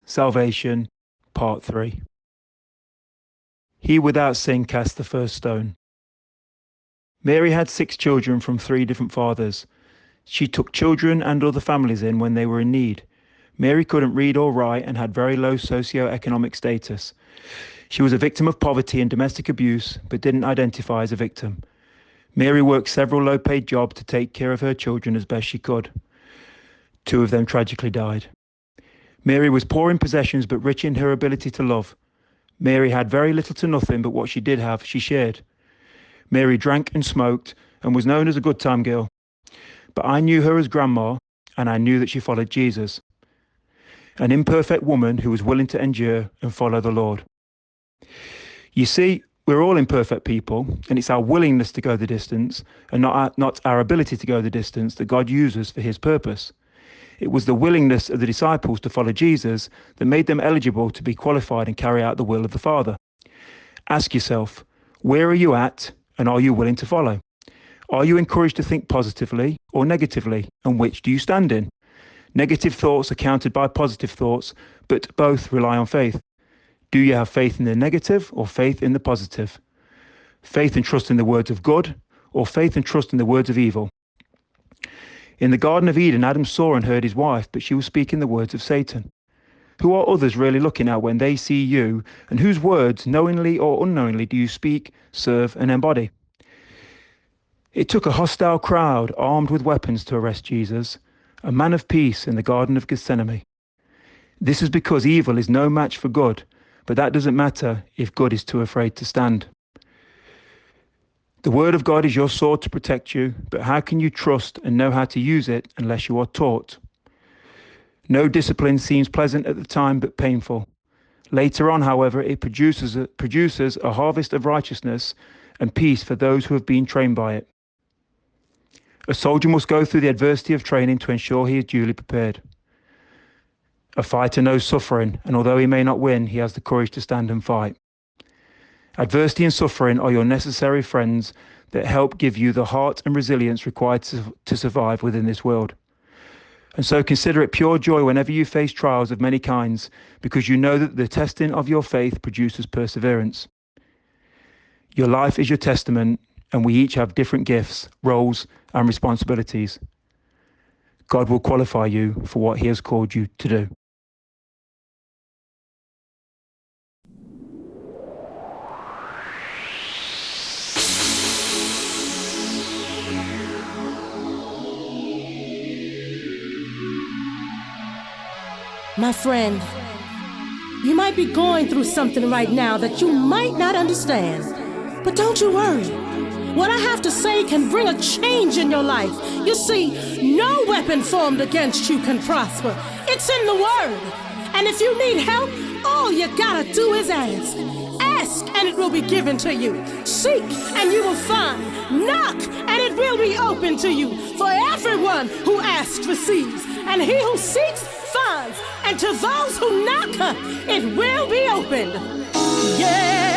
Salvation, Part 3. He without sin cast the first stone. Mary had 6 children from 3 different fathers. She took children and other families in when they were in need. Mary couldn't read or write and had very low socio-economic status. She was a victim of poverty and domestic abuse, but didn't identify as a victim. Mary worked several low-paid jobs to take care of her children as best she could. 2 of them tragically died. Mary was poor in possessions but rich in her ability to love. Mary had very little to nothing, but what she did have, she shared. Mary drank and smoked and was known as a good time girl. But I knew her as Grandma, and I knew that she followed Jesus. An imperfect woman who was willing to endure and follow the Lord. You see, we're all imperfect people, and it's our willingness to go the distance and not our ability to go the distance that God uses for his purpose. It was the willingness of the disciples to follow Jesus that made them eligible to be qualified and carry out the will of the Father. Ask yourself, where are you at and are you willing to follow? Are you encouraged to think positively or negatively, and which do you stand in? Negative thoughts are countered by positive thoughts, but both rely on faith. Do you have faith in the negative or faith in the positive? Faith and trust in the words of God or faith and trust in the words of evil? In the Garden of Eden, Adam saw and heard his wife, but she was speaking the words of Satan. Who are others really looking at when they see you, and whose words, knowingly or unknowingly, do you speak, serve, and embody? It took a hostile crowd armed with weapons to arrest Jesus, a man of peace in the Garden of Gethsemane. This is because evil is no match for good, but that doesn't matter if good is too afraid to stand. The word of God is your sword to protect you, but how can you trust and know how to use it unless you are taught? No discipline seems pleasant at the time, but painful. Later on, however, it produces a harvest of righteousness and peace for those who have been trained by it. A soldier must go through the adversity of training to ensure he is duly prepared. A fighter knows suffering, and although he may not win, he has the courage to stand and fight. Adversity and suffering are your necessary friends that help give you the heart and resilience required to survive within this world. And so consider it pure joy whenever you face trials of many kinds, because you know that the testing of your faith produces perseverance. Your life is your testament, and we each have different gifts, roles, and responsibilities. God will qualify you for what he has called you to do. My friend, you might be going through something right now that you might not understand, but don't you worry. What I have to say can bring a change in your life. You see, no weapon formed against you can prosper. It's in the Word. And if you need help, all you gotta do is ask. Ask, and it will be given to you. Seek, and you will find. Knock, and it will be open to you. For everyone who asks receives, and he who seeks finds. And to those who knock, it will be opened. Yeah.